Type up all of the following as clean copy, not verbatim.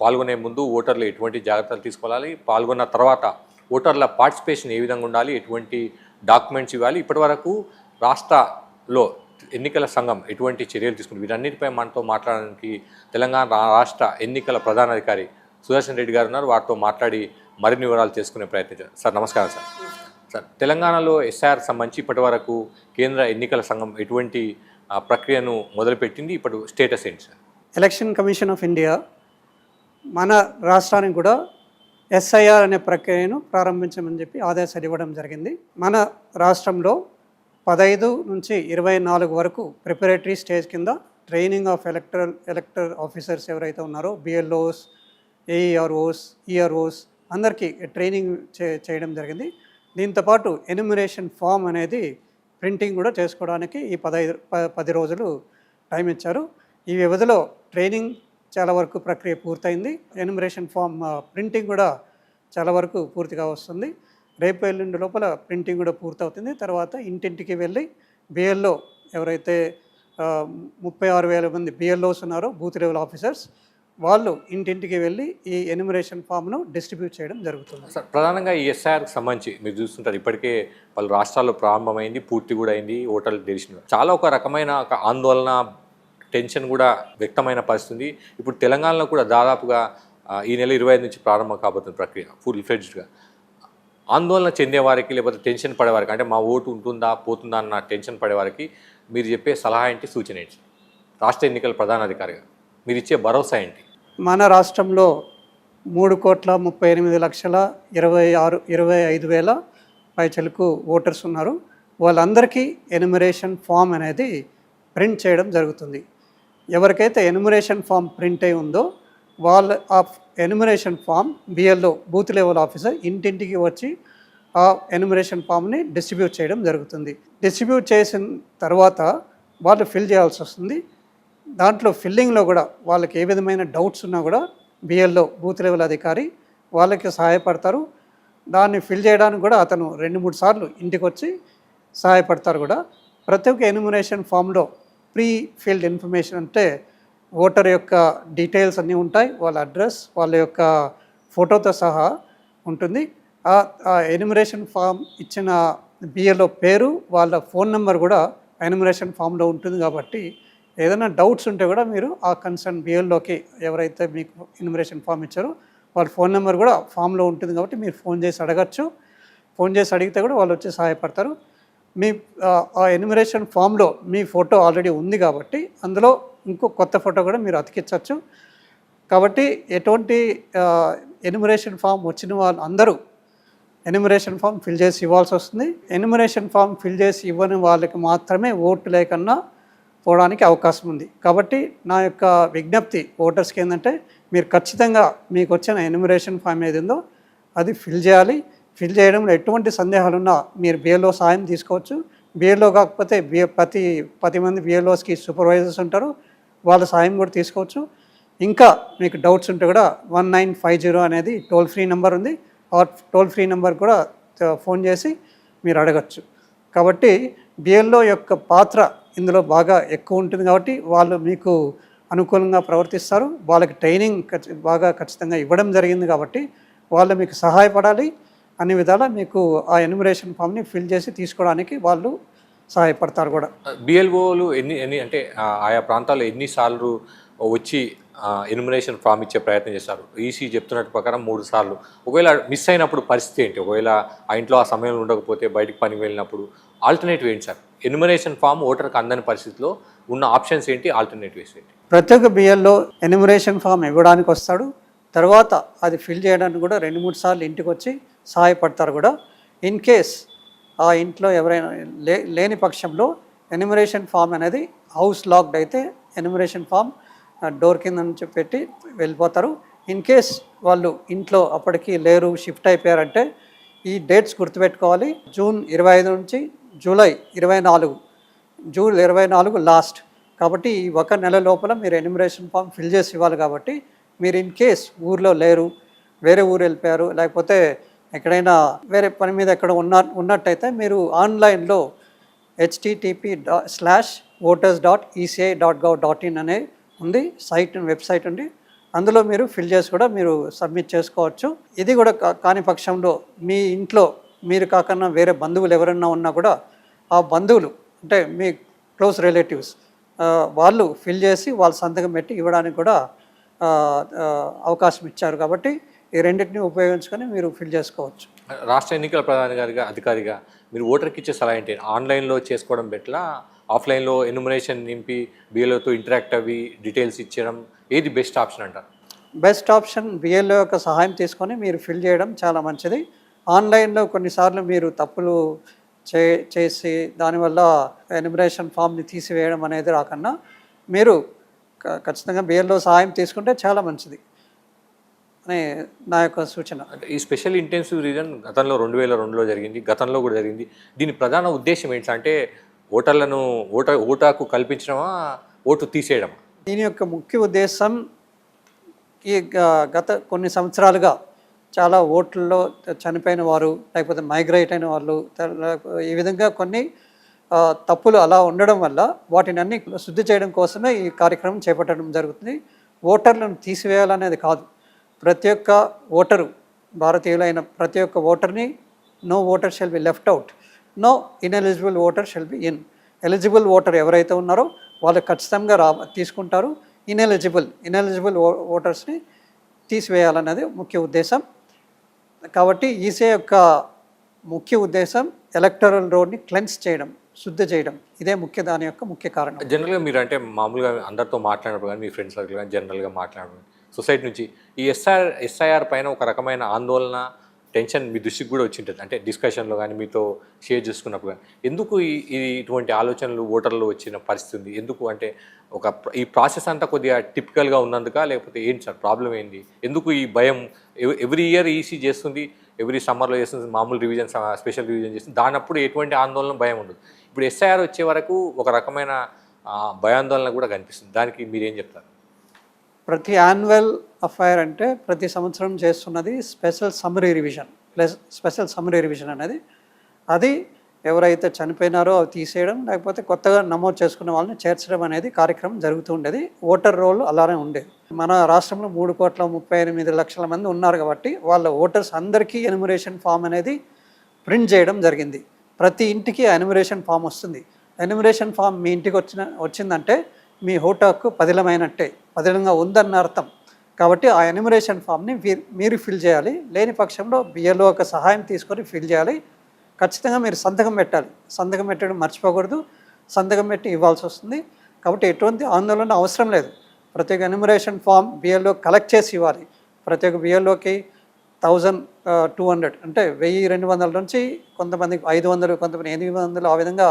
పాల్గొనే ముందు ఓటర్లు ఎటువంటి జాగ్రత్తలు తీసుకోవాలి, పాల్గొన్న తర్వాత ఓటర్ల పార్టిసిపేషన్ ఏ విధంగా ఉండాలి, ఎటువంటి డాక్యుమెంట్స్ ఇవ్వాలి, ఇప్పటివరకు రాష్ట్రలో ఎన్నికల సంఘం ఎటువంటి చర్యలు తీసుకుంది, వీటన్నిటిపై మనతో మాట్లాడడానికి తెలంగాణ రాష్ట్ర ఎన్నికల ప్రధానాధికారి సుదర్శన్ రెడ్డి గారు ఉన్నారు. వారితో మాట్లాడి మరిన్ని వివరాలు చేసుకునే ప్రయత్నించారు. సార్ నమస్కారం. సార్ తెలంగాణలో ఎస్ఐఆర్కి సంబంధించి ఇప్పటివరకు కేంద్ర ఎన్నికల సంఘం ఎటువంటి ప్రక్రియను మొదలుపెట్టింది, ఇప్పుడు స్టేటస్ ఏంటి sir? Election commission of India మన రాష్ట్రానికి కూడా ఎస్ఐఆర్ అనే ప్రక్రియను ప్రారంభించమని చెప్పి ఆదేశాలు ఇవ్వడం జరిగింది. మన రాష్ట్రంలో 15 నుంచి 24 వరకు ప్రిపరేటరీ స్టేజ్ కింద ట్రైనింగ్ ఆఫ్ ఎలక్టర్ ఆఫీసర్స్ ఎవరైతే ఉన్నారో బిఎల్ఓస్, ఏఈఆర్ఓస్, ఈఆర్ఓస్ అందరికీ ట్రైనింగ్ చేయడం జరిగింది. దీంతోపాటు ఎన్యూమరేషన్ ఫామ్ అనేది ప్రింటింగ్ కూడా చేసుకోవడానికి ఈ 10 రోజులు టైం ఇచ్చారు. ఈ వ్యవధిలో ట్రైనింగ్ చాలా వరకు ప్రక్రియ పూర్తయింది. ఎన్యూమరేషన్ ఫామ్ ప్రింటింగ్ కూడా చాలా వరకు పూర్తిగా వస్తుంది. రేపు ఎల్లుండి లోపల ప్రింటింగ్ కూడా పూర్తవుతుంది. తర్వాత ఇంటింటికి వెళ్ళి బిఎల్ఓ ఎవరైతే 36,000 మంది బిఎల్ఓస్ ఉన్నారో బూత్ లెవెల్ ఆఫీసర్స్, వాళ్ళు ఇంటింటికి వెళ్ళి ఈ ఎన్యూమరేషన్ ఫామ్ను డిస్ట్రిబ్యూట్ చేయడం జరుగుతుంది. సార్ ప్రధానంగా ఈ ఎస్ఐఆర్కి సంబంధించి మీరు చూస్తుంటారు, ఇప్పటికే పలు రాష్ట్రాల్లో ప్రారంభమైంది, పూర్తి కూడా అయింది, ఓటర్లు తెలిసిన చాలా ఒక రకమైన ఒక ఆందోళన, టెన్షన్ కూడా వ్యక్తమైన పరిస్థితి. ఇప్పుడు తెలంగాణలో కూడా దాదాపుగా ఈ నెల 25 నుంచి ప్రారంభం కాబోతున్న ప్రక్రియ ఫుల్ ఫ్లెడ్జ్డ్గా. ఆందోళన చెందేవారికి లేకపోతే టెన్షన్ పడేవారికి, అంటే మా ఓటు ఉంటుందా పోతుందా అన్న టెన్షన్ పడేవారికి మీరు చెప్పే సలహా ఏంటి, సూచన ఏంటి? రాష్ట్ర ఎన్నికల ప్రధానాధికారిగా మీరు ఇచ్చే భరోసా ఏంటి? మన రాష్ట్రంలో 3,38,26,25,000 పైచలకు ఓటర్స్ ఉన్నారు. వాళ్ళందరికీ ఎన్యూమరేషన్ ఫామ్ అనేది ప్రింట్ చేయడం జరుగుతుంది. ఎవరికైతే ఎన్యూమరేషన్ ఫామ్ ప్రింట్ అయి ఉందో వాళ్ళ ఆ enumeration form BLO booth level officer ఇంటింటికి వచ్చి ఆ ఎన్యూమరేషన్ ఫామ్ని డిస్ట్రిబ్యూట్ చేయడం జరుగుతుంది. డిస్ట్రిబ్యూట్ చేసిన తర్వాత వాళ్ళు ఫిల్ చేయాల్సి వస్తుంది. దాంట్లో ఫిల్లింగ్లో కూడా వాళ్ళకి ఏ విధమైన డౌట్స్ ఉన్నా కూడా బిఎల్ఓ బూత్ లెవెల్ అధికారి వాళ్ళకి సహాయపడతారు. దాన్ని ఫిల్ చేయడానికి కూడా అతను 2-3 సార్లు ఇంటికి వచ్చి సహాయపడతారు కూడా. ప్రతి ఒక్క ఎన్యూమరేషన్ ఫామ్లో ప్రీ ఫిల్డ్ ఇన్ఫర్మేషన్ అంటే ఓటర్ యొక్క డీటెయిల్స్ అన్నీ ఉంటాయి, వాళ్ళ అడ్రస్, వాళ్ళ యొక్క ఫోటోతో సహా ఉంటుంది. ఆ ఎన్యూమరేషన్ ఫామ్ ఇచ్చిన బిఎల్ఓ పేరు, వాళ్ళ ఫోన్ నెంబర్ కూడా ఎన్యూమరేషన్ ఫామ్లో ఉంటుంది. కాబట్టి ఏదైనా డౌట్స్ ఉంటే కూడా మీరు ఆ కన్సర్న్ బిఎల్ఓకి ఎవరైతే మీకు ఎన్యూమరేషన్ ఫామ్ ఇచ్చారో వాళ్ళ ఫోన్ నెంబర్ కూడా ఫామ్లో ఉంటుంది. కాబట్టి మీరు ఫోన్ చేసి అడగచ్చు. ఫోన్ చేసి అడిగితే కూడా వాళ్ళు వచ్చి సహాయపడతారు. మీ ఆ ఎన్యూమరేషన్ ఫామ్లో మీ ఫోటో ఆల్రెడీ ఉంది కాబట్టి అందులో ఇంకో కొత్త ఫోటో కూడా మీరు అతికించవచ్చు. కాబట్టి ఎటువంటి ఎన్యూమరేషన్ ఫామ్ వచ్చిన వాళ్ళు అందరూ ఎన్యూమరేషన్ ఫామ్ ఫిల్ చేసి ఇవ్వాల్సి వస్తుంది. ఎన్యూమరేషన్ ఫామ్ ఫిల్ చేసి ఇవ్వని వాళ్ళకి మాత్రమే ఓటు లేకన్నా పోవడానికి అవకాశం ఉంది. కాబట్టి నా యొక్క విజ్ఞప్తి ఓటర్స్కి ఏంటంటే, మీరు ఖచ్చితంగా మీకు వచ్చిన ఎన్యూమరేషన్ ఫామ్ ఏది ఉందో అది ఫిల్ చేయాలి. ఫిల్ చేయడంలో ఎటువంటి సందేహాలున్నా మీరు బిఎల్ఓ సాయం తీసుకోవచ్చు. బిఎల్ఓ కాకపోతే 10 మంది బిఎల్ఓస్కి సూపర్వైజర్స్ ఉంటారు, వాళ్ళ సాయం కూడా తీసుకోవచ్చు. ఇంకా మీకు డౌట్స్ ఉంటే కూడా 1950 అనేది టోల్ ఫ్రీ నెంబర్ ఉంది. ఆ టోల్ ఫ్రీ నెంబర్ కూడా ఫోన్ చేసి మీరు అడగచ్చు. కాబట్టి బిఎల్ఓ యొక్క పాత్ర ఇందులో బాగా ఎక్కువ ఉంటుంది. కాబట్టి వాళ్ళు మీకు అనుకూలంగా ప్రవర్తిస్తారు. వాళ్ళకి ట్రైనింగ్ బాగా ఖచ్చితంగా ఇవ్వడం జరిగింది. కాబట్టి వాళ్ళు మీకు సహాయపడాలి. అన్ని విధాలా మీకు ఆ ఎన్యూమరేషన్ ఫామ్ని ఫిల్ చేసి తీసుకోవడానికి వాళ్ళు సహాయపడతారు కూడా. బిఎల్ఓలు ఎన్ని అంటే ఆయా ప్రాంతాల్లో ఎన్నిసార్లు వచ్చి ఎన్యూమరేషన్ ఫామ్ ఇచ్చే ప్రయత్నం చేస్తారు? ఈసీ చెప్తున్నట్టు ప్రకారం 3 సార్లు. ఒకవేళ మిస్ అయినప్పుడు పరిస్థితి ఏంటి? ఒకవేళ ఆ ఇంట్లో ఆ సమయంలో ఉండకపోతే బయటికి పనికి వెళ్ళినప్పుడు ఆల్టర్నేటివ్ ఏంటి సార్? ఎన్యూమరేషన్ ఫామ్ ఓటర్కి అందని పరిస్థితిలో ఉన్న ఆప్షన్స్ ఏంటి, ఆల్టర్నేటివ్స్ ఏంటి? ప్రతి ఒక్క బిఎల్ఓ ఎన్యూమరేషన్ ఫామ్ ఇవ్వడానికి వస్తాడు. తర్వాత అది ఫిల్ చేయడానికి కూడా 2-3 సార్లు ఇంటికి వచ్చి సహాయపడతారు కూడా. ఇన్ కేస్ ఆ ఇంట్లో ఎవరైనా లేని పక్షంలో ఎన్యూమరేషన్ ఫామ్ అనేది హౌస్ లాక్డ్ అయితే ఎన్యూమరేషన్ ఫామ్ డోర్ కింద నుంచి పెట్టి వెళ్ళిపోతారు. ఇన్ కేస్ వాళ్ళు ఇంట్లో అప్పటికి లేరు, షిఫ్ట్ అయిపోయారంటే ఈ డేట్స్ గుర్తుపెట్టుకోవాలి. జూన్ 25 నుంచి జూలై 24, జూన్ 24 లాస్ట్. కాబట్టి ఈ 1 నెల లోపల మీరు ఎన్యూమరేషన్ ఫామ్ ఫిల్ చేసి ఇవ్వాలి. కాబట్టి మీరు ఇన్ కేస్ ఊర్లో లేరు, వేరే ఊరు వెళ్ళిపోయారు, లేకపోతే ఎక్కడైనా వేరే పని మీద ఎక్కడ ఉన్నట్టయితే మీరు ఆన్లైన్లో http:/voters.eci.gov.in అనే ఉంది, వెబ్సైట్ ఉంది. అందులో మీరు ఫిల్ చేసి కూడా మీరు సబ్మిట్ చేసుకోవచ్చు. ఇది కూడా కాని పక్షంలో మీ ఇంట్లో మీరు కాకుండా వేరే బంధువులు ఎవరైనా ఉన్నా కూడా ఆ బంధువులు అంటే మీ క్లోజ్ రిలేటివ్స్ వాళ్ళు ఫిల్ చేసి వాళ్ళ సంతకం పెట్టి ఇవ్వడానికి కూడా అవకాశం ఇచ్చారు. కాబట్టి ఈ రెండింటిని ఉపయోగించుకొని మీరు ఫిల్ చేసుకోవచ్చు. రాష్ట్ర ఎన్నికల అధికారిగా మీరు ఓటర్కి ఇచ్చే సలహా ఏంటి? ఆన్లైన్లో చేసుకోవడం బెటరా, ఆఫ్లైన్లో ఎన్యుమరేషన్ నింపి బిఎల్ఓతో ఇంటరాక్ట్ అవ్వి డీటెయిల్స్ ఇచ్చడం ఏది బెస్ట్ ఆప్షన్ అంటారు? బెస్ట్ ఆప్షన్ బిఎల్ఓ యొక్క సహాయం తీసుకొని మీరు ఫిల్ చేయడం చాలా మంచిది. ఆన్లైన్లో కొన్నిసార్లు మీరు తప్పులు చేసి దానివల్ల ఎన్యుమరేషన్ ఫామ్ని తీసివేయడం అనేది రాకుండా మీరు ఖచ్చితంగా బిఎల్ఓ సహాయం తీసుకుంటే చాలా మంచిది అని నా యొక్క సూచన. అంటే ఈ స్పెషల్ ఇంటెన్సివ్ రీజన్ గతంలో 2002లో జరిగింది, గతంలో కూడా జరిగింది. దీని ప్రధాన ఉద్దేశం ఏంటి అంటే ఓటర్లను ఓటాకు కల్పించడమా, ఓటు తీసేయడమా? దీని యొక్క ముఖ్య ఉద్దేశం ఈ గత కొన్ని సంవత్సరాలుగా చాలా ఓట్లలో చనిపోయిన వారు లేకపోతే మైగ్రేట్ అయిన వాళ్ళు ఈ విధంగా కొన్ని తప్పులు అలా ఉండడం వల్ల వాటిని అన్ని శుద్ధి చేయడం కోసమే ఈ కార్యక్రమం చేపట్టడం జరుగుతుంది. ఓటర్లను తీసివేయాలనేది కాదు. ప్రతి ఒక్క ఓటరు, భారతీయులైన ప్రతి ఒక్క ఓటర్ని no voter shall be left out, no ineligible voter shall be in. Eligible voter ఎవరైతే ఉన్నారో వాళ్ళు ఖచ్చితంగా తీసుకుంటారు. ఇన్ఎలిజిబుల్ ఓటర్స్ని తీసివేయాలన్నది ముఖ్య ఉద్దేశం. కాబట్టి ఈసీఐ యొక్క ముఖ్య ఉద్దేశం ఎలక్టరల్ రోడ్ని క్లెన్స్ చేయడం, శుద్ధి చేయడం. ఇదే దాని యొక్క ముఖ్య కారణం. జనరల్గా మీరు అంటే మామూలుగా అందరితో మాట్లాడినప్పుడు కానీ మీ ఫ్రెండ్స్ సర్కిల్ కానీ జనరల్గా మాట్లాడడం సొసైటీ నుంచి ఈ ఎస్ఐఆర్ పైన ఒక రకమైన ఆందోళన, టెన్షన్ మీ దృష్టికి కూడా వచ్చి ఉంటుంది. అంటే డిస్కషన్లో కానీ మీతో షేర్ చేసుకున్నప్పుడు కానీ ఎందుకు ఇటువంటి ఆలోచనలు ఓటర్లు వచ్చిన పరిస్థితి ఉంది? ఎందుకు అంటే ఈ ప్రాసెస్ అంతా కొద్దిగా టిపికల్గా ఉన్నందుక, లేకపోతే ఏంటి సార్ ప్రాబ్లం ఏంది? ఎందుకు ఈ భయం? ఎవ్రీ ఇయర్ ఈసీ చేస్తుంది, ఎవ్రీ సమ్మర్లో చేస్తుంది, మామూలు రివిజన్, స్పెషల్ రివిజన్ చేస్తుంది. దానప్పుడు ఎటువంటి ఆందోళన, భయం ఉండదు. ఇప్పుడు ఎస్ఐఆర్ వచ్చే వరకు ఒక రకమైన భయాందోళన కూడా కనిపిస్తుంది. దానికి మీరేం చెప్తారు? ప్రతి యాన్యువల్ అఫైర్ అంటే ప్రతి సంవత్సరం చేస్తున్నది స్పెషల్ సమ్మరీ రివిజన్ అనేది. అది ఎవరైతే చనిపోయినారో అవి తీసేయడం, లేకపోతే కొత్తగా నమోదు చేసుకున్న వాళ్ళని చేర్చడం అనేది కార్యక్రమం జరుగుతూ ఉండేది. ఓటర్ రోల్ అలానే ఉండేది. మన రాష్ట్రంలో 3,38,00,000 మంది ఉన్నారు కాబట్టి వాళ్ళ ఓటర్స్ అందరికీ ఎన్యుమరేషన్ ఫామ్ అనేది ప్రింట్ చేయడం జరిగింది. ప్రతి ఇంటికి ఎన్యుమరేషన్ ఫామ్ వస్తుంది. ఎన్యుమరేషన్ ఫామ్ మీ ఇంటికి వచ్చిందంటే మీ ఓటు హక్కు పదిలంగా ఉందన్న అర్థం. కాబట్టి ఆ ఎన్యుమరేషన్ ఫామ్ని మీరు ఫిల్ చేయాలి. లేని పక్షంలో బిఎల్ఓ యొక్క సహాయం తీసుకొని ఫిల్ చేయాలి. ఖచ్చితంగా మీరు సంతకం పెట్టాలి. సంతకం పెట్టడం మర్చిపోకూడదు. సంతకం పెట్టి ఇవ్వాల్సి వస్తుంది. కాబట్టి ఎటువంటి ఆందోళన అవసరం లేదు. ప్రతి ఒక్క ఎన్యుమరేషన్ ఫామ్ బిఎల్ఓ కలెక్ట్ చేసి ఇవ్వాలి. ప్రతి ఒక్క బిఎల్ఓకి 1,200 అంటే 1,200 నుంచి కొంతమందికి 500, కొంతమంది 800 ఆ విధంగా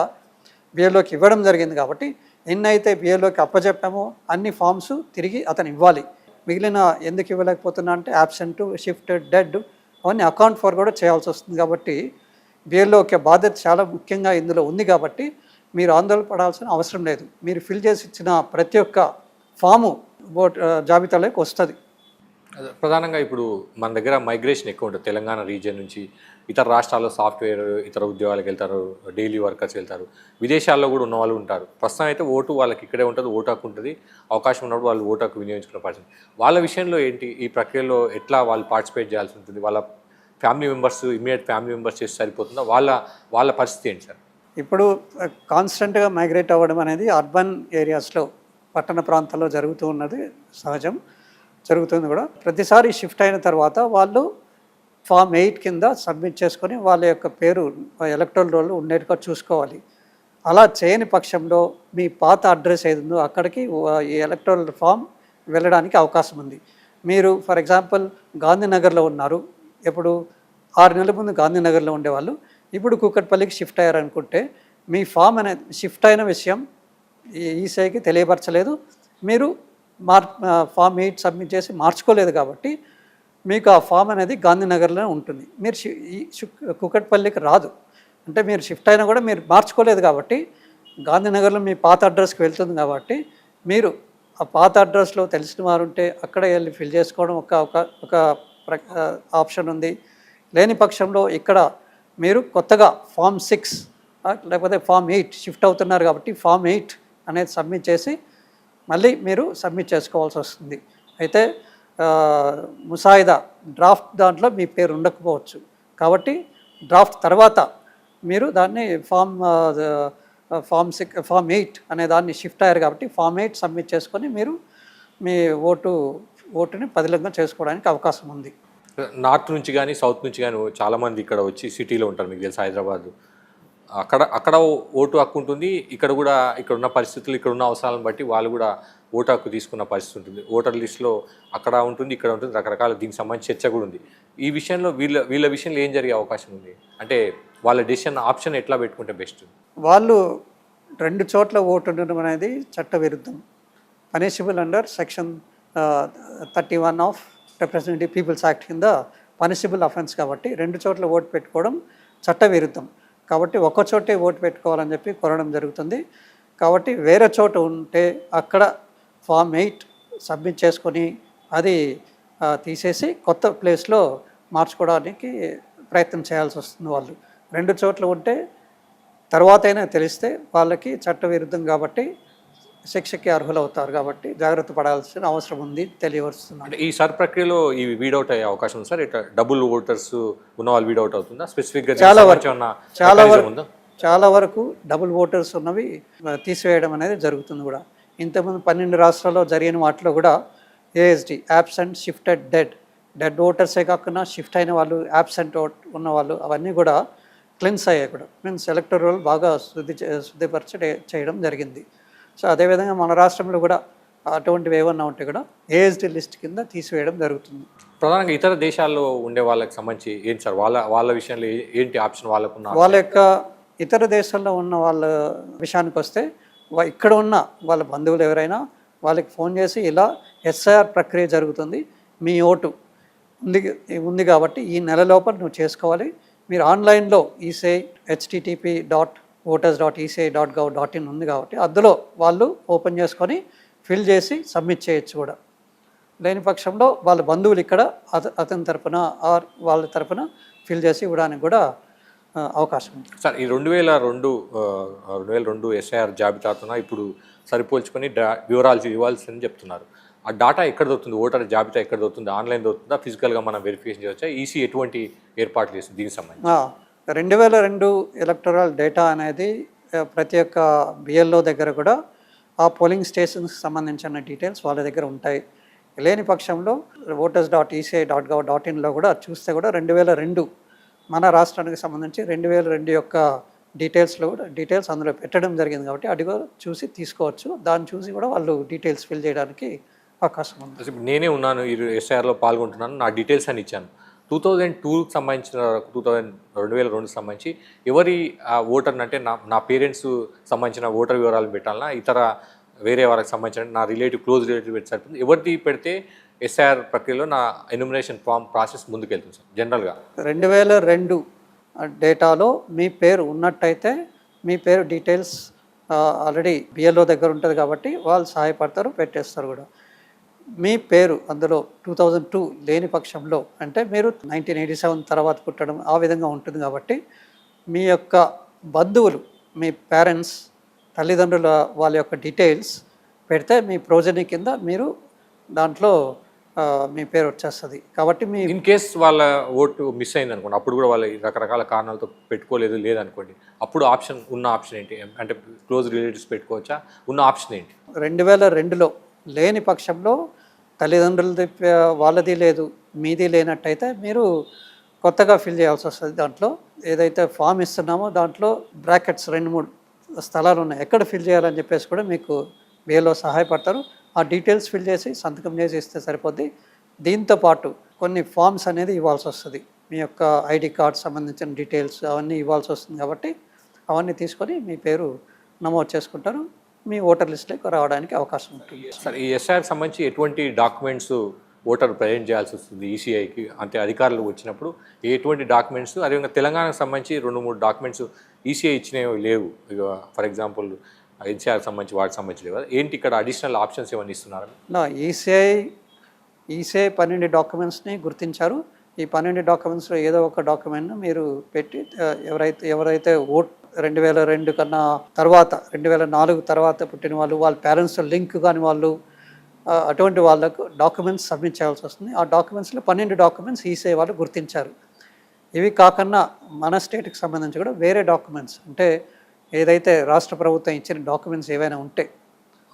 బిఎల్ఓకి ఇవ్వడం జరిగింది. కాబట్టి ఎన్నైతే బిఎల్ఓకి అప్పచెప్పామో అన్ని ఫామ్స్ తిరిగి అతను ఇవ్వాలి. మిగిలిన ఎందుకు ఇవ్వలేకపోతున్నా అంటే యాబ్సెంట్, షిఫ్ట్, డెడ్ అవన్నీ అకౌంట్ ఫర్ కూడా చేయాల్సి వస్తుంది. కాబట్టి బిఎల్ఓ యొక్క బాధ్యత చాలా ముఖ్యంగా ఇందులో ఉంది. కాబట్టి మీరు ఆందోళన పడాల్సిన అవసరం లేదు. మీరు ఫిల్ చేసి ఇచ్చిన ప్రతి ఒక్క ఫాము జాబితాలోకి వస్తుంది. ప్రధానంగా ఇప్పుడు మన దగ్గర మైగ్రేషన్ ఎక్కువ ఉంటుంది. తెలంగాణ రీజియన్ నుంచి ఇతర రాష్ట్రాల్లో సాఫ్ట్వేర్, ఇతర ఉద్యోగాలకు వెళ్తారు, డైలీ వర్కర్స్ వెళ్తారు, విదేశాల్లో కూడా ఉన్న వాళ్ళు ఉంటారు. ప్రస్తుతం అయితే ఓటు వాళ్ళకి ఇక్కడే ఉంటుంది, ఓటు హక్కు ఉంటుంది. అవకాశం ఉన్నప్పుడు వాళ్ళు ఓటు హక్కు వినియోగించుకునే పరిస్థితి. వాళ్ళ విషయంలో ఏంటి, ఈ ప్రక్రియలో ఎట్లా వాళ్ళు పార్టిసిపేట్ చేయాల్సి ఉంటుంది? వాళ్ళ family members, immediate family members చేసి సరిపోతుందా? వాళ్ళ పరిస్థితి ఏంటి సార్? ఇప్పుడు కాన్స్టెంట్గా మైగ్రేట్ అవ్వడం అనేది అర్బన్ ఏరియాస్లో, పట్టణ ప్రాంతాల్లో జరుగుతూ ఉన్నది సహజం, జరుగుతుంది కూడా. ప్రతిసారి షిఫ్ట్ అయిన తర్వాత వాళ్ళు ఫామ్ 8 కింద సబ్మిట్ చేసుకొని వాళ్ళ యొక్క పేరు ఎలక్టరల్ రోల్ ఉండేట్టుగా చూసుకోవాలి. అలా చేయని పక్షంలో మీ పాత అడ్రస్ ఏది ఉందో అక్కడికి ఈ ఎలక్టరల్ ఫామ్ వెళ్ళడానికి అవకాశం ఉంది. మీరు ఫర్ ఎగ్జాంపుల్ గాంధీనగర్లో ఉన్నారు, ఇప్పుడు 6 నెలల ముందు గాంధీనగర్లో ఉండేవాళ్ళు ఇప్పుడు కూకట్పల్లికి షిఫ్ట్ అయ్యారనుకుంటే మీ ఫామ్ అనేది షిఫ్ట్ అయిన విషయం ఈసీఐకి తెలియపరచలేదు, మీరు ఫామ్ 8 సబ్మిట్ చేసి మార్చుకోలేదు. కాబట్టి మీకు ఆ ఫామ్ అనేది గాంధీనగర్లో ఉంటుంది. మీరు కూకట్పల్లికి రాదు. అంటే మీరు షిఫ్ట్ అయినా కూడా మీరు మార్చుకోలేదు కాబట్టి గాంధీనగర్లో మీ పాత అడ్రస్కి వెళ్తుంది. కాబట్టి మీరు ఆ పాత అడ్రస్లో తెలిసిన వారు ఉంటే అక్కడ వెళ్ళి ఫిల్ చేసుకోవడం ఒక ఆప్షన్ ఉంది. లేని పక్షంలో ఇక్కడ మీరు కొత్తగా ఫామ్ 6 లేకపోతే ఫామ్ 8 షిఫ్ట్ అవుతున్నారు కాబట్టి ఫామ్ 8 అనేది సబ్మిట్ చేసి మళ్ళీ మీరు సబ్మిట్ చేసుకోవాల్సి వస్తుంది. అయితే ముసాయిదా డ్రాఫ్ట్ దాంట్లో మీ పేరు ఉండకపోవచ్చు. కాబట్టి డ్రాఫ్ట్ తర్వాత మీరు దాన్ని ఫామ్ 8 అనే దాన్ని షిఫ్ట్ అయ్యారు కాబట్టి ఫామ్ 8 సబ్మిట్ చేసుకొని మీరు మీ ఓటుని పదిలంగా చేసుకోవడానికి అవకాశం ఉంది. నార్త్ నుంచి కానీ సౌత్ నుంచి కానీ చాలామంది ఇక్కడ వచ్చి సిటీలో ఉంటారు, మీకు తెలుసు హైదరాబాద్. అక్కడ ఓటు హక్కు ఉంటుంది. ఇక్కడ కూడా ఇక్కడ ఉన్న పరిస్థితులు, ఇక్కడ ఉన్న అవసరాలను బట్టి వాళ్ళు కూడా ఓటు హక్కు తీసుకున్న పరిస్థితి ఉంటుంది. ఓటర్ లిస్టులో అక్కడ ఉంటుంది, ఇక్కడ ఉంటుంది, రకరకాల దీనికి సంబంధించి చర్చ కూడా ఉంది. ఈ విషయంలో వీళ్ళ విషయంలో ఏం జరిగే అవకాశం ఉంది? అంటే వాళ్ళ డెసిషన్ ఆప్షన్ ఎట్లా పెట్టుకుంటే బెస్ట్? వాళ్ళు 2 చోట్ల ఓటు ఉండడం అనేది చట్ట విరుద్ధం. Punishable under section 31 of representative people's act కింద పనిషబుల్ అఫెన్స్ కాబట్టి 2 చోట్ల ఓటు పెట్టుకోవడం చట్ట విరుద్ధం. కాబట్టి ఒక్క చోటే ఓటు పెట్టుకోవాలని చెప్పి కోరడం జరుగుతుంది. కాబట్టి వేరే చోట ఉంటే అక్కడ ఫామ్ 8 సబ్మిట్ చేసుకొని అది తీసేసి కొత్త ప్లేస్లో మార్చుకోవడానికి ప్రయత్నం చేయాల్సి వస్తుంది. వాళ్ళు 2 చోట్ల ఉంటే తర్వాతైనా తెలిస్తే వాళ్ళకి చట్టవిరుద్ధం కాబట్టి శిక్షకి అర్హులవుతారు. కాబట్టి జాగ్రత్త పడాల్సిన అవసరం ఉంది తెలియవరుస్తున్నాను. అంటే ఈ సర్ ప్రక్రియలో ఇవి వీడౌట్ అయ్యే అవకాశం ఉంది సార్? ఇట్లా డబుల్ ఓటర్స్ ఉన్న వాళ్ళు వీడౌట్ అవుతుందా? స్పెసిఫిక్గా చాలా వరకు డబుల్ ఓటర్స్ ఉన్నవి తీసివేయడం అనేది జరుగుతుంది కూడా. ఇంతకుముందు 12 రాష్ట్రాల్లో జరిగిన వాటిలో కూడా ఏఎస్డి యాబ్సెంట్, షిఫ్టెడ్, డెడ్ ఓటర్సే కాకుండా షిఫ్ట్ అయిన వాళ్ళు, యాబ్సెంట్ ఉన్న వాళ్ళు అవన్నీ కూడా క్లెన్స్ అయ్యాయి కూడా. మీన్స్ ఎలక్టరల్ బాగా శుద్ధిపరచ చేయడం జరిగింది. సో అదేవిధంగా మన రాష్ట్రంలో కూడా అటువంటివి ఏమన్నా ఉంటే కూడా ఏఎస్డి లిస్ట్ కింద తీసివేయడం జరుగుతుంది. ప్రధానంగా ఇతర దేశాల్లో ఉండే వాళ్ళకి సంబంధించి ఏంటి సార్ వాళ్ళ విషయంలో ఏంటి ఆప్షన్ వాళ్ళకున్న? వాళ్ళ యొక్క ఇతర దేశాల్లో ఉన్న వాళ్ళ విషయానికి వస్తే ఇక్కడ ఉన్న వాళ్ళ బంధువులు ఎవరైనా వాళ్ళకి ఫోన్ చేసి ఇలా ఎస్ఐఆర్ ప్రక్రియ జరుగుతుంది, మీ ఓటు ఉంది కాబట్టి ఈ నెల లోపల నువ్వు చేసుకోవాలి, మీరు ఆన్లైన్లో ఈసీఐ http.voters.eci.gov.in ఉంది కాబట్టి అందులో వాళ్ళు ఓపెన్ చేసుకొని ఫిల్ చేసి సబ్మిట్ చేయొచ్చు కూడా. లేని పక్షంలో వాళ్ళ బంధువులు ఇక్కడ అతని తరపున ఆర్ వాళ్ళ తరపున ఫిల్ చేసి ఇవ్వడానికి కూడా అవకాశం ఉంది. సార్ ఈ 2002 ఎస్ఐఆర్ జాబితాతో ఇప్పుడు సరిపోల్చుకొని వివరాలు ఇవ్వాల్సిందని చెప్తున్నారు. ఆ డాటా ఎక్కడ దొరుకుతుంది? ఓటర్ జాబితా ఎక్కడ దొరుకుతుంది? ఆన్లైన్ దొరుకుతుందా? ఫిజికల్గా మనం వెరిఫికేషన్ చేయవచ్చా? ఈసీ ఎటువంటి ఏర్పాట్లు చేస్తుంది దీనికి సంబంధించి? 2002 ఎలక్టరల్ డేటా అనేది ప్రతి ఒక్క బిఎల్ఓ దగ్గర కూడా ఆ పోలింగ్ స్టేషన్స్కి సంబంధించిన డీటెయిల్స్ వాళ్ళ దగ్గర ఉంటాయి. లేని పక్షంలో voters.eci.gov.inలో కూడా చూస్తే కూడా 2002 మన రాష్ట్రానికి సంబంధించి 2002 యొక్క డీటెయిల్స్ అందులో పెట్టడం జరిగింది కాబట్టి అది కూడా చూసి తీసుకోవచ్చు. దాన్ని చూసి కూడా వాళ్ళు డీటెయిల్స్ ఫిల్ చేయడానికి అవకాశం ఉంది. ఇప్పుడు నేనే ఉన్నాను, ఈ ఎస్ఐఆర్లో పాల్గొంటున్నాను, నా డీటెయిల్స్ అని ఇచ్చాను. 2002కి సంబంధించిన 2002కి సంబంధించి ఎవరి ఓటర్ అంటే నా పేరెంట్స్ సంబంధించిన ఓటర్ వివరాలు పెట్టాలన్నా, ఇతర వేరే వాళ్ళకి సంబంధించిన నా క్లోజ్ రిలేటివ్ పెట్టి సరిపోతుంది? ఎవరిది పెడితే ఎస్ఐఆర్ ప్రక్రియలో నా ఎన్యూమరేషన్ ఫామ్ ప్రాసెస్ ముందుకెళ్తుంది సార్ జనరల్గా? 2002 డేటాలో మీ పేరు ఉన్నట్టయితే మీ పేరు డీటెయిల్స్ ఆల్రెడీ బిఎల్ఓ దగ్గర ఉంటుంది కాబట్టి వాళ్ళు సహాయపడతారు, పెట్టేస్తారు కూడా. మీ పేరు అందులో 2002 లేని పక్షంలో అంటే మీరు 1987 తర్వాత పుట్టడం ఆ విధంగా ఉంటుంది కాబట్టి మీ యొక్క బంధువులు, మీ పేరెంట్స్, తల్లిదండ్రుల వాళ్ళ యొక్క డీటెయిల్స్ పెడితే మీ ప్రోజనీ కింద మీరు దాంట్లో మీ పేరు వచ్చేస్తుంది. కాబట్టి మీ ఇన్ కేస్ వాళ్ళ ఓటు మిస్ అయింది అనుకోండి, అప్పుడు కూడా వాళ్ళ రకరకాల కారణాలతో లేదనుకోండి, అప్పుడు ఉన్న ఆప్షన్ ఏంటి? అంటే క్లోజ్ రిలేటివ్స్ పెట్టుకోవచ్చా? ఉన్న ఆప్షన్ ఏంటి? 2002లో లేని పక్షంలో తల్లిదండ్రులది వాళ్ళది లేదు, మీది లేనట్టయితే మీరు కొత్తగా ఫిల్ చేయాల్సి వస్తుంది. దాంట్లో ఏదైతే ఫామ్ ఇస్తున్నామో దాంట్లో బ్రాకెట్స్ 2-3 స్థలాలు ఉన్నాయి, ఎక్కడ ఫిల్ చేయాలని చెప్పేసి కూడా మీకు బిఎల్ఓ సహాయపడతారు. ఆ డీటెయిల్స్ ఫిల్ చేసి సంతకం చేసి ఇస్తే సరిపోద్ది. దీంతో పాటు కొన్ని ఫామ్స్ అనేది ఇవ్వాల్సి వస్తుంది, మీ యొక్క ఐడి కార్డ్ సంబంధించిన డీటెయిల్స్ అవన్నీ ఇవ్వాల్సి వస్తుంది. కాబట్టి అవన్నీ తీసుకొని మీ పేరు నమోదు చేసుకుంటారు, మీ ఓటర్ లిస్ట్లోకి రావడానికి అవకాశం ఉంటుంది. సార్ ఈ ఎస్ఐఆర్ సంబంధించి ఎటువంటి డాక్యుమెంట్స్ ఓటర్ ప్రజెంట్ చేయాల్సి వస్తుంది ఈసీఐకి? అంటే అధికారులు వచ్చినప్పుడు ఎటువంటి డాక్యుమెంట్స్? అదేవిధంగా తెలంగాణకు సంబంధించి 2-3 డాక్యుమెంట్స్ ఈసీఐ ఇచ్చినవి లేవు, ఇక ఫర్ ఎగ్జాంపుల్ ఎన్సీఆర్కి సంబంధించి వాటికి సంబంధించి లేవు. ఏంటి ఇక్కడ అడిషనల్ ఆప్షన్స్ ఏమైనా ఇస్తున్నారు? ఈసీఐ 12 డాక్యుమెంట్స్ని గుర్తించారు. ఈ 12 డాక్యుమెంట్స్లో ఏదో ఒక డాక్యుమెంట్ను మీరు పెట్టి ఎవరైతే 2002 కన్నా తర్వాత 2004 తర్వాత పుట్టిన వాళ్ళు, వాళ్ళ పేరెంట్స్ లింక్ కాని వాళ్ళు, అటువంటి వాళ్ళకు డాక్యుమెంట్స్ సబ్మిట్ చేయాల్సి వస్తుంది. ఆ డాక్యుమెంట్స్లో 12 డాక్యుమెంట్స్ ఈసీఐ వాళ్ళు గుర్తించారు. ఇవి కాకుండా మన స్టేట్కి సంబంధించి కూడా వేరే డాక్యుమెంట్స్ అంటే ఏదైతే రాష్ట్ర ప్రభుత్వం ఇచ్చిన డాక్యుమెంట్స్ ఏవైనా ఉంటే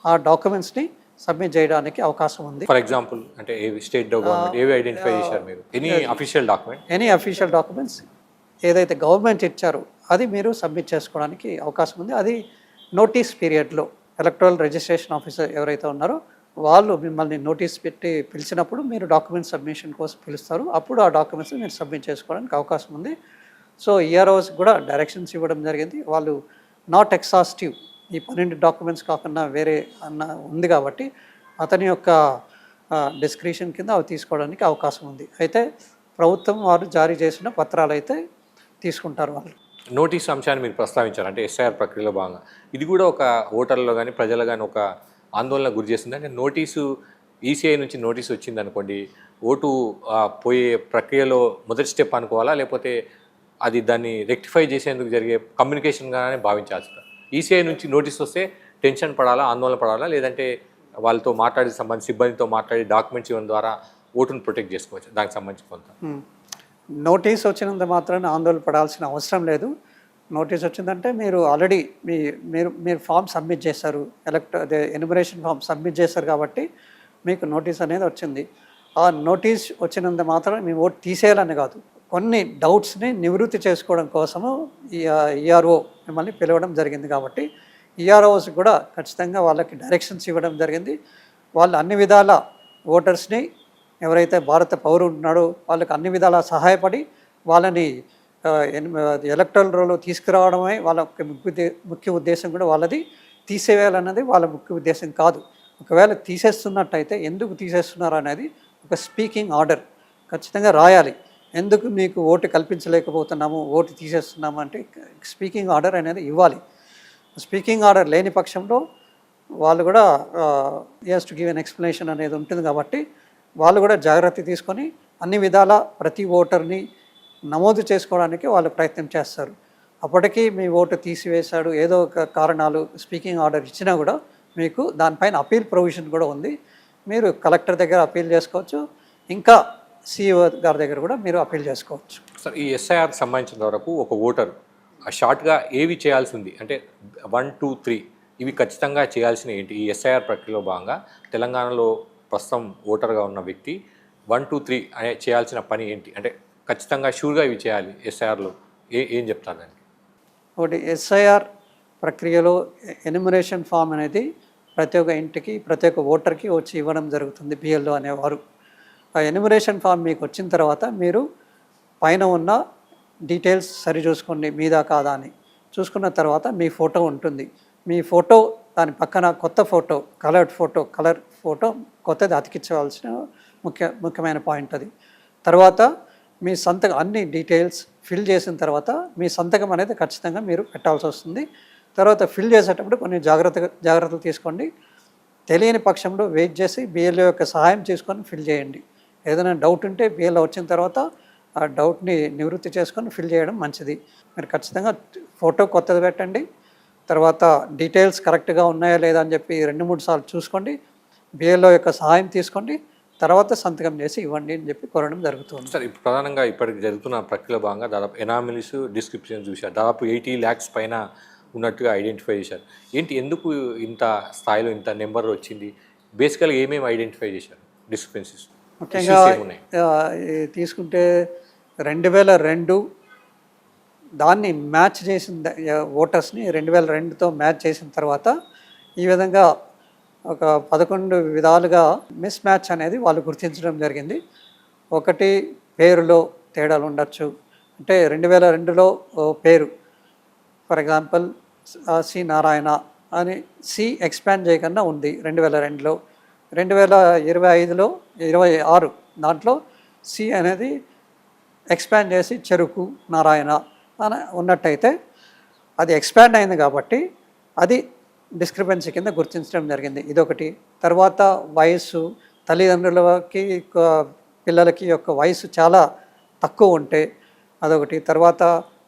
ఆ డాక్యుమెంట్స్ని సబ్మిట్ చేయడానికి అవకాశం ఉంది. ఫర్ ఎగ్జాంపుల్ అంటే స్టేట్ గవర్నమెంట్ ఏవి ఐడెంటిఫై చేశారు మీరు? Any official document? Any official documents ఏదైతే గవర్నమెంట్ ఇచ్చారో అది మీరు సబ్మిట్ చేసుకోవడానికి అవకాశం ఉంది. అది నోటీస్ పీరియడ్లో ఎలక్టరల్ రిజిస్ట్రేషన్ ఆఫీసర్ ఎవరైతే ఉన్నారో వాళ్ళు మిమ్మల్ని నోటీస్ పెట్టి పిలిచినప్పుడు మీరు డాక్యుమెంట్ సబ్మిషన్ కోసం పిలుస్తారు. అప్పుడు ఆ డాక్యుమెంట్స్ మీరు సబ్మిట్ చేసుకోవడానికి అవకాశం ఉంది. సో ఈఆర్ఓస్ కూడా డైరెక్షన్స్ ఇవ్వడం జరిగింది. వాళ్ళు నాట్ ఎక్సాస్టివ్, ఈ 12 డాక్యుమెంట్స్ కాకుండా వేరే ఉంది కాబట్టి అతని యొక్క డిస్క్రిప్షన్ కింద అవి తీసుకోవడానికి అవకాశం ఉంది. అయితే ప్రభుత్వం వారు జారీ చేసిన పత్రాలు అయితే తీసుకుంటారు వాళ్ళు. నోటీస్ అంశాన్ని మీరు ప్రస్తావించారు అంటే ఎస్ఐఆర్ ప్రక్రియలో భాగంగా ఇది కూడా ఒక ఓటర్లో కానీ ప్రజలు కానీ ఒక ఆందోళన గురి చేస్తుంది. అంటే నోటీసు ఈసీఐ నుంచి నోటీస్ వచ్చింది అనుకోండి, ఓటు పోయే ప్రక్రియలో మొదటి స్టెప్ అనుకోవాలా, లేకపోతే అది దాన్ని రెక్టిఫై చేసేందుకు జరిగే కమ్యూనికేషన్గానే భావించాల్సిందా? ఈసీఐ నుంచి నోటీస్ వస్తే టెన్షన్ పడాలా, ఆందోళన పడాలా, లేదంటే వాళ్ళతో మాట్లాడి సంబంధించి సిబ్బందితో మాట్లాడి డాక్యుమెంట్స్ ఇవ్వడం ద్వారా ఓటును ప్రొటెక్ట్ చేసుకోవచ్చు? దానికి సంబంధించి కొంత నోటీస్ వచ్చినంత మాత్రాన్ని ఆందోళన పడాల్సిన అవసరం లేదు. నోటీస్ వచ్చిందంటే మీరు ఆల్రెడీ మీరు ఫామ్ సబ్మిట్ చేశారు, అదే ఎన్యుమరేషన్ ఫామ్ సబ్మిట్ చేశారు కాబట్టి మీకు నోటీస్ అనేది వచ్చింది. ఆ నోటీస్ వచ్చినంత మాత్రం మీ ఓటు తీసేయాలని కాదు, కొన్ని డౌట్స్ని నివృత్తి చేసుకోవడం కోసము ఈఆర్ఓ మిమ్మల్ని పిలవడం జరిగింది. కాబట్టి ఈఆర్ఓస్ కూడా ఖచ్చితంగా వాళ్ళకి డైరెక్షన్స్ ఇవ్వడం జరిగింది. వాళ్ళు అన్ని విధాల ఓటర్స్ని ఎవరైతే భారత పౌరుడు ఉన్నాడో వాళ్ళకి అన్ని విధాలా సహాయపడి వాళ్ళని ఎలక్టరల్ రోల్లో తీసుకురావడమే వాళ్ళ ముఖ్య ఉద్దేశం. కూడా వాళ్ళది తీసేయాలన్నది వాళ్ళ ముఖ్య ఉద్దేశం కాదు. ఒకవేళ తీసేస్తున్నట్టయితే ఎందుకు తీసేస్తున్నారు అనేది ఒక స్పీకింగ్ ఆర్డర్ ఖచ్చితంగా రాయాలి. ఎందుకు మీకు ఓటు కల్పించలేకపోతున్నాము, ఓటు తీసేస్తున్నాము అంటే స్పీకింగ్ ఆర్డర్ అనేది ఇవ్వాలి. స్పీకింగ్ ఆర్డర్ లేని పక్షంలో వాళ్ళు కూడా టు గివ్ ఎన్ ఎక్స్ప్లెనేషన్ అనేది ఉంటుంది. కాబట్టి వాళ్ళు కూడా జాగ్రత్త తీసుకొని అన్ని విధాల ప్రతి ఓటర్ని నమోదు చేసుకోవడానికి వాళ్ళు ప్రయత్నం చేస్తారు. అప్పటికీ మీ ఓటు తీసివేశాడు ఏదో ఒక కారణాలు స్పీకింగ్ ఆర్డర్ ఇచ్చినా కూడా మీకు దానిపైన అపీల్ ప్రొవిజన్ కూడా ఉంది. మీరు కలెక్టర్ దగ్గర అపీల్ చేసుకోవచ్చు, ఇంకా సిఇఓ గారి దగ్గర కూడా మీరు అపీల్ చేసుకోవచ్చు. సార్, ఈ ఎస్ఐఆర్కి సంబంధించిన వరకు ఒక ఓటర్ షార్ట్గా ఏవి చేయాల్సి ఉంది అంటే 1, 2, 3 ఇవి ఖచ్చితంగా చేయాల్సిన ఏంటి? ఈ ఎస్ఐఆర్ ప్రక్రియలో భాగంగా తెలంగాణలో ప్రస్తుతం ఓటర్గా ఉన్న వ్యక్తి 1, 2, 3 అనే చేయాల్సిన పని ఏంటి? అంటే ఖచ్చితంగా షూర్గా ఇవి చేయాలి ఎస్ఐఆర్లో ఏం చెప్తారు దానికి? ఒకటి, ఎస్ఐఆర్ ప్రక్రియలో ఎన్యుమరేషన్ ఫామ్ అనేది ప్రతి ఒక్క ఇంటికి ప్రతి ఒక్క ఓటర్కి వచ్చి ఇవ్వడం జరుగుతుంది బిఎల్ఓ అనేవారు. ఆ ఎన్యుమరేషన్ ఫామ్ మీకు వచ్చిన తర్వాత మీరు పైన ఉన్న డీటెయిల్స్ సరి చూసుకోండి మీదా కాదా అని. చూసుకున్న తర్వాత మీ ఫోటో ఉంటుంది. మీ ఫోటో దాని పక్కన కొత్త ఫోటో, కలర్ ఫోటో కొత్తది అతికించవలసిన ముఖ్యమైన పాయింట్ అది. తర్వాత మీ సంతకం అన్ని డీటెయిల్స్ ఫిల్ చేసిన తర్వాత మీ సంతకం అనేది ఖచ్చితంగా మీరు పెట్టాల్సి వస్తుంది. తర్వాత ఫిల్ చేసేటప్పుడు కొన్ని జాగ్రత్తలు తీసుకోండి. తెలియని పక్షంలో వెయిట్ చేసి బిఎల్ఓ యొక్క సహాయం తీసుకొని ఫిల్ చేయండి. ఏదైనా డౌట్ ఉంటే బిఎల్ఓ వచ్చిన తర్వాత ఆ డౌట్ని నివృత్తి చేసుకొని ఫిల్ చేయడం మంచిది. మీరు ఖచ్చితంగా ఫోటో కొత్తది పెట్టండి. తర్వాత డీటెయిల్స్ కరెక్ట్గా ఉన్నాయా లేదా అని చెప్పి 2-3 సార్లు చూసుకోండి. బిఎల్ఓ యొక్క సహాయం తీసుకోండి. తర్వాత సంతకం చేసి ఇవ్వండి అని చెప్పి కోరడం జరుగుతుంది. సార్, ఇప్పుడు ప్రధానంగా ఇప్పటికి జరుగుతున్న ప్రక్రియలో భాగంగా దాదాపు ఎనామిలీస్ డిస్క్రిప్షన్ చూశారు. దాదాపు 80 lakhs పైన ఉన్నట్టుగా ఐడెంటిఫై చేశారు. ఏంటి, ఎందుకు ఇంత స్థాయిలో ఇంత నెంబర్ వచ్చింది? బేసికల్గా ఏమేమి ఐడెంటిఫై చేశారు డిస్క్రిపెన్సీస్? ముఖ్యంగా తీసుకుంటే 2002 దాన్ని మ్యాచ్ చేసిన ఓటర్స్ని 2002తో మ్యాచ్ చేసిన తర్వాత ఈ విధంగా ఒక 11 విధాలుగా మిస్ మ్యాచ్ అనేది వాళ్ళు గుర్తించడం జరిగింది. ఒకటి, పేరులో తేడాలు ఉండొచ్చు. అంటే 2002లో పేరు ఫర్ ఎగ్జాంపుల్ సి నారాయణ అని సి ఎక్స్పాండ్ చేయకుండా ఉంది 2002లో. 2025లో 26 దాంట్లో సి అనేది ఎక్స్పాండ్ చేసి చెరుకు నారాయణ అని ఉన్నట్టయితే అది ఎక్స్పాండ్ అయింది కాబట్టి అది డిస్క్రిపెన్సీ కింద గుర్తించడం జరిగింది. ఇదొకటి. తర్వాత వయస్సు, తల్లిదండ్రులకి పిల్లలకి యొక్క వయసు చాలా తక్కువ ఉంటే అదొకటి. తర్వాత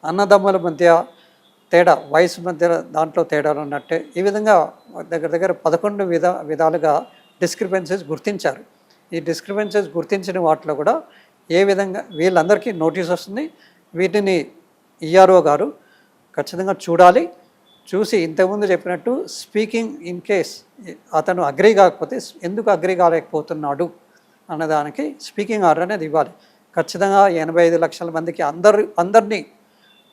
అన్నదమ్ముల మధ్య తేడా, వయసు మధ్య దాంట్లో తేడాలు ఉన్నట్టే. ఈ విధంగా దగ్గర 11 విధాలుగా డిస్క్రిపెన్సీస్ గుర్తించారు. ఈ డిస్క్రిపెన్సీస్ గుర్తించిన వాటిలో కూడా ఏ విధంగా వీళ్ళందరికీ నోటీస్ వస్తుంది. వీటిని ఈఆర్ఓ గారు ఖచ్చితంగా చూడాలి. చూసి ఇంతకుముందు చెప్పినట్టు స్పీకింగ్ ఇన్ కేస్ అతను అగ్రీ కాకపోతే ఎందుకు అగ్రీ కాలేకపోతున్నాడు అన్నదానికి స్పీకింగ్ ఆర్డర్ అనేది ఇవ్వాలి. ఖచ్చితంగా 85 లక్షల మందికి అందరినీ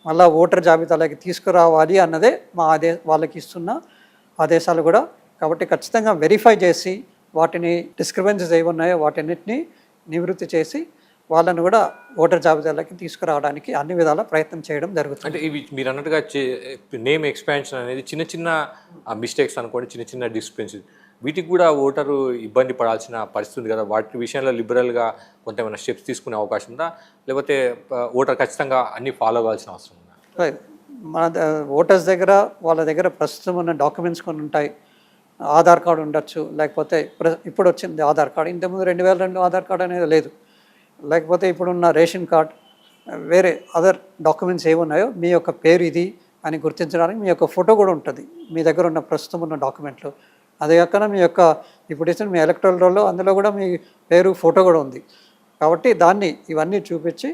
మళ్ళీ ఓటర్ జాబితాలోకి తీసుకురావాలి అన్నదే మా వాళ్ళకి ఇస్తున్న ఆదేశాలు కూడా. కాబట్టి ఖచ్చితంగా వెరిఫై చేసి వాటిని డిస్క్రిపెన్సీస్ ఏవి ఉన్నాయో వాటన్నిటిని నివృత్తి చేసి వాళ్ళను కూడా ఓటర్ జాబితాలోకి తీసుకురావడానికి అన్ని విధాల ప్రయత్నం చేయడం జరుగుతుంది. అంటే ఇవి మీరు అన్నట్టుగా నేమ్ ఎక్స్పాన్షన్ అనేది చిన్న చిన్న మిస్టేక్స్ అనుకోండి, చిన్న చిన్న డిస్క్రిపెన్సీస్, వీటికి కూడా ఓటరు ఇబ్బంది పడాల్సిన పరిస్థితి ఉంది కదా. వాటి విషయంలో లిబరల్గా కొంత ఏమైనా స్టెప్స్ తీసుకునే అవకాశం ఉందా, లేకపోతే ఓటర్ ఖచ్చితంగా అన్ని ఫాలో అవ్వాల్సిన అవసరం ఉందా? మన ఓటర్స్ దగ్గర వాళ్ళ దగ్గర ప్రస్తుతం ఉన్న డాక్యుమెంట్స్ కొన్ని ఉంటాయి. ఆధార్ కార్డు ఉండొచ్చు, లేకపోతే ఇప్పుడు వచ్చింది ఆధార్ కార్డు, ఇంతకుముందు 2002 ఆధార్ కార్డు అనేది లేదు. లేకపోతే ఇప్పుడున్న రేషన్ కార్డ్, వేరే అదర్ డాక్యుమెంట్స్ ఏమున్నాయో మీ యొక్క పేరు ఇది అని గుర్తించడానికి మీ యొక్క ఫోటో కూడా ఉంటుంది మీ దగ్గర ఉన్న ప్రస్తుతం ఉన్న డాక్యుమెంట్లో. అదే కాకుండా మీ యొక్క ఇప్పుడు ఇచ్చిన మీ ఎలక్ట్రల్ రోల్లో అందులో కూడా మీ పేరు ఫోటో కూడా ఉంది. కాబట్టి ఇవన్నీ చూపించి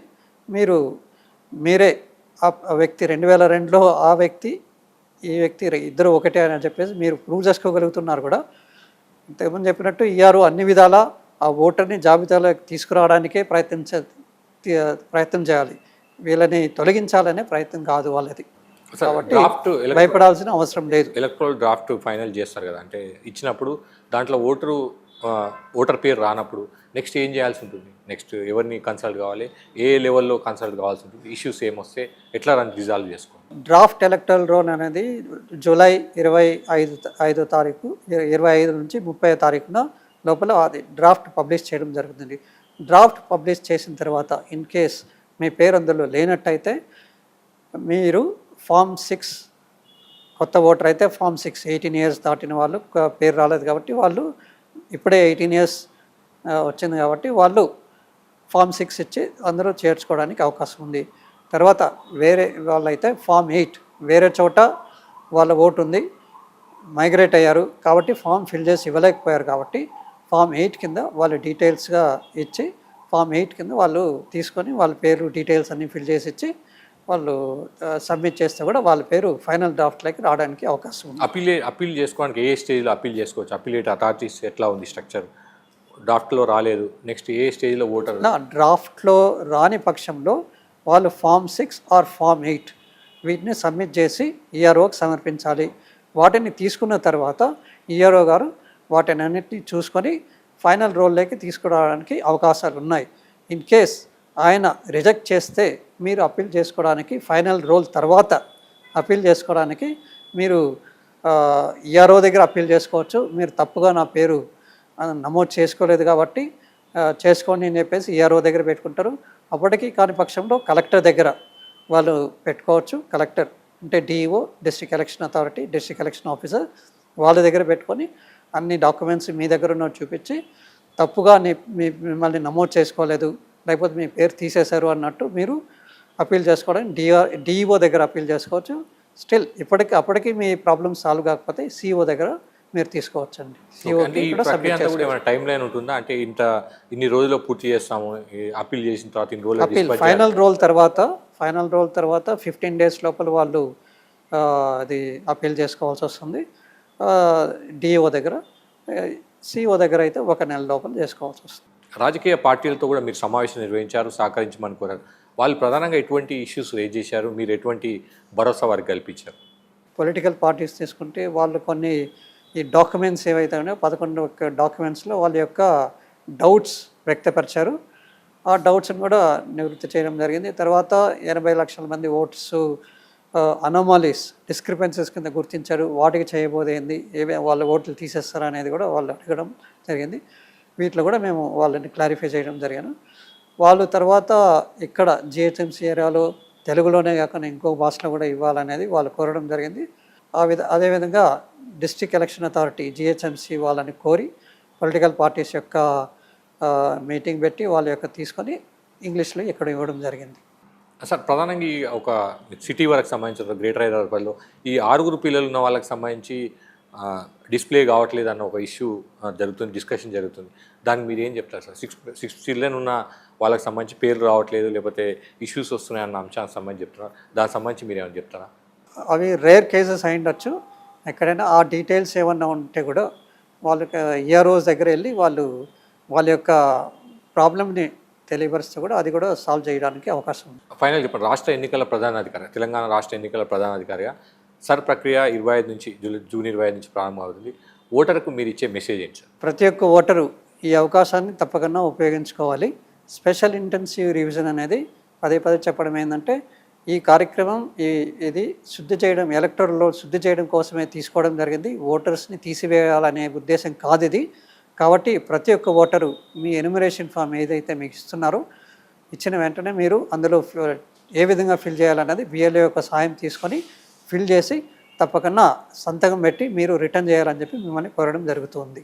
మీరే ఆ వ్యక్తి 2002లో ఆ వ్యక్తి ఈ వ్యక్తి ఇద్దరు ఒకటే అని చెప్పేసి మీరు ప్రూవ్ చేసుకోగలుగుతున్నారు కూడా. ఇంతకుముందు చెప్పినట్టు ఈఆర్ఓ అన్ని విధాలా ఆ ఓటర్ని జాబితాలోకి తీసుకురావడానికే ప్రయత్నం చేయాలి. వీళ్ళని తొలగించాలనే ప్రయత్నం కాదు వాళ్ళది. కాబట్టి భయపడాల్సిన అవసరం లేదు. ఎలక్ట్రల్ డ్రాఫ్ట్ ఫైనల్ చేస్తారు కదా, అంటే ఇచ్చినప్పుడు దాంట్లో ఓటర్ పేరు రానప్పుడు నెక్స్ట్ ఏం చేయాల్సి ఉంటుంది? నెక్స్ట్ ఎవరిని కన్సల్ట్ కావాలి, ఏ లెవెల్లో కన్సల్ట్ కావాల్సి ఉంటుంది, ఇష్యూస్ ఏమొస్తే ఎట్లా రిజాల్వ్ చేసుకోవాలి? డ్రాఫ్ట్ ఎలక్ట్రల్ రోల్ అనేది జూలై 25 తారీఖు 25 నుంచి 30 తారీఖున లోపల అది డ్రాఫ్ట్ పబ్లిష్ చేయడం జరుగుతుంది. డ్రాఫ్ట్ పబ్లిష్ చేసిన తర్వాత ఇన్ కేస్ మీ పేరు అందులో లేనట్టయితే మీరు ఫామ్ 6 కొత్త ఓటర్ అయితే ఫామ్ 6 18 ఇయర్స్ దాటిన వాళ్ళు పేరు రాలేదు కాబట్టి వాళ్ళు ఇప్పుడే 18 ఇయర్స్ వచ్చింది కాబట్టి వాళ్ళు ఫామ్ 6 ఇచ్చి అందరూ చేర్చుకోవడానికి అవకాశం ఉంది. తర్వాత వేరే వాళ్ళైతే ఫామ్ 8 వేరే చోట వాళ్ళ ఓటు ఉంది, మైగ్రేట్ అయ్యారు కాబట్టి ఫామ్ ఫిల్ చేసి ఇవ్వలేకపోయారు కాబట్టి ఫామ్ 8 కింద వాళ్ళు డీటెయిల్స్గా ఇచ్చి ఫామ్ 8 కింద వాళ్ళు తీసుకొని వాళ్ళ పేరు డీటెయిల్స్ అన్నీ ఫిల్ చేసి ఇచ్చి వాళ్ళు సబ్మిట్ చేస్తే కూడా వాళ్ళ పేరు ఫైనల్ డ్రాఫ్ట్లోకి రావడానికి అవకాశం ఉంది. అప్పీల్ చేసుకోవడానికి ఏ స్టేజ్లో అప్పీల్ చేసుకోవచ్చు? అప్పీలేట్ అథారిటీస్ ఎట్లా ఉంది స్ట్రక్చర్? డ్రాఫ్ట్లో రాలేదు, నెక్స్ట్ ఏ స్టేజ్లో ఓటర్? డ్రాఫ్ట్లో రాని పక్షంలో వాళ్ళు ఫామ్ 6 ఆర్ ఫామ్ 8 వీటిని సబ్మిట్ చేసి ఈఆర్ఓకి సమర్పించాలి. వాటిని తీసుకున్న తర్వాత ఈఆర్ఓ గారు వాటిని అన్నిటిని చూసుకొని ఫైనల్ రోల్లోకి తీసుకురావడానికి అవకాశాలు ఉన్నాయి. ఇన్ కేస్ ఆయన రిజెక్ట్ చేస్తే మీరు అప్పీల్ చేసుకోవడానికి ఫైనల్ రోల్ తర్వాత అప్పీల్ చేసుకోవడానికి మీరు ఈఆర్ఓ దగ్గర అప్పీల్ చేసుకోవచ్చు. మీరు తప్పుగా నా పేరు నమోదు చేసుకోలేదు కాబట్టి చేసుకోండి అని చెప్పేసి ఈఆర్ఓ దగ్గర పెట్టుకుంటారు. అప్పటికి కాని పక్షంలో కలెక్టర్ దగ్గర వాళ్ళు పెట్టుకోవచ్చు. కలెక్టర్ అంటే DEO, district election authority, district election officer వాళ్ళ దగ్గర పెట్టుకొని అన్ని డాక్యుమెంట్స్ మీ దగ్గర ఉన్న చూపించి తప్పుగా మిమ్మల్ని నమోదు చేసుకోలేదు లేకపోతే మీ పేరు తీసేశారు అన్నట్టు మీరు అప్పీల్ చేసుకోవడానికి డిఈఓ దగ్గర అప్పీల్ చేసుకోవచ్చు. స్టిల్ అప్పటికి మీ ప్రాబ్లమ్ సాల్వ్ కాకపోతే సిఓ దగ్గర మీరు తీసుకోవచ్చండి. టైం లైన్ ఉంటుందా? అంటే ఇన్ని రోజుల్లో పూర్తి చేస్తాము అప్పీల్ చేసిన తర్వాత ఇన్ని రోజులు అప్పీల్ ఫైనల్ రోల్ తర్వాత 15 days లోపల వాళ్ళు అది అప్పీల్ చేసుకోవాల్సి వస్తుంది. డిఓ దగ్గర, సిఓ దగ్గర అయితే 1 నెల లోపల చేసుకోవాల్సి వస్తుంది. రాజకీయ పార్టీలతో కూడా మీరు సమావేశం నిర్వహించారు, సహకరించమని కోరారు. వాళ్ళు ప్రధానంగా ఎటువంటి ఇష్యూస్ రేజ్ చేశారు, మీరు ఎటువంటి భరోసా వారికి కల్పించారు? పొలిటికల్ పార్టీస్ తీసుకుంటే వాళ్ళు కొన్ని ఈ డాక్యుమెంట్స్ ఏవైతే ఉన్నాయో 11 డాక్యుమెంట్స్లో వాళ్ళ యొక్క డౌట్స్ వ్యక్తపరిచారు. ఆ డౌట్స్ని కూడా నివృత్తి చేయడం జరిగింది. తర్వాత 80 లక్షల మంది ఓట్స్ అనామాలీస్, డిస్క్రిపెన్సీస్ కింద గుర్తించారు. వాటికి చేయబోదేంది, వాళ్ళ ఓట్లు తీసేస్తారా అనేది కూడా వాళ్ళు అడగడం జరిగింది. వీటిలో కూడా మేము వాళ్ళని క్లారిఫై చేయడం జరిగాను. వాళ్ళు తర్వాత ఇక్కడ జిహెచ్ఎంసీ ఏరియాలో తెలుగులోనే కాకుండా ఇంకో భాషలో కూడా ఇవ్వాలనేది వాళ్ళు కోరడం జరిగింది. అదేవిధంగా డిస్ట్రిక్ట్ ఎలక్షన్ అథారిటీ జిహెచ్ఎంసీ వాళ్ళని కోరి పొలిటికల్ పార్టీస్ యొక్క మీటింగ్ పెట్టి వాళ్ళ యొక్క తీసుకొని ఇంగ్లీష్లో ఇక్కడ ఇవ్వడం జరిగింది. సార్, ప్రధానంగా ఈ ఒక సిటీ వరకు సంబంధించిన గ్రేటర్ హైదరాబాద్లో ఈ 6 పిల్లలు ఉన్న వాళ్ళకి సంబంధించి డిస్ప్లే కావట్లేదు అన్న ఒక ఇష్యూ జరుగుతుంది, డిస్కషన్ జరుగుతుంది. దానికి మీరు ఏం చెప్తారు సార్? సిక్స్ చిల్డ్రన్ ఉన్న వాళ్ళకి సంబంధించి పేర్లు రావట్లేదు, లేకపోతే ఇష్యూస్ వస్తున్నాయి అన్న అంశానికి సంబంధించి చెప్తున్నారు. దానికి సంబంధించి మీరు ఏమైనా చెప్తారా? అవి రేర్ కేసెస్ అయి ఉండొచ్చు. ఎక్కడైనా ఆ డీటెయిల్స్ ఏమన్నా ఉంటే కూడా వాళ్ళకి ఈఆర్ఓస్ దగ్గర వెళ్ళి వాళ్ళ యొక్క ప్రాబ్లమ్ని తెలియపరిస్తే కూడా అది కూడా సాల్వ్ చేయడానికి అవకాశం ఉంది. ఫైనల్ చెప్పండి, రాష్ట్ర ఎన్నికల ప్రధానాధికారి, తెలంగాణ రాష్ట్ర ఎన్నికల ప్రధానాధికారిగా సర్ ప్రక్రియ 25 నుంచి జూన్ 25 నుంచి ప్రారంభమవుతుంది. ఓటర్కు మీరు ఇచ్చే మెసేజ్ ఏంటి సార్? ప్రతి ఒక్క ఓటరు ఈ అవకాశాన్ని తప్పకుండా ఉపయోగించుకోవాలి. స్పెషల్ ఇంటెన్సివ్ రివిజన్ అనేది పదే పదే చెప్పడం ఏంటంటే, ఈ కార్యక్రమం ఇది శుద్ధి చేయడం, ఎలక్టోరల్ రోల్ శుద్ధి చేయడం కోసమే తీసుకోవడం జరిగింది. ఓటర్స్ని తీసివేయాలనే ఉద్దేశం కాదు ఇది. కాబట్టి ప్రతి ఒక్క ఓటరు మీ ఎన్యుమరేషన్ ఫామ్ ఏదైతే మీకు ఇస్తున్నారో ఇచ్చిన వెంటనే మీరు అందులో ఏ విధంగా ఫిల్ చేయాలన్నది బిఎల్ఓ యొక్క సాయం తీసుకొని ఫిల్ చేసి తప్పకుండా సంతకం పెట్టి మీరు రిటర్న్ చేయాలని చెప్పి మిమ్మల్ని కోరడం జరుగుతుంది.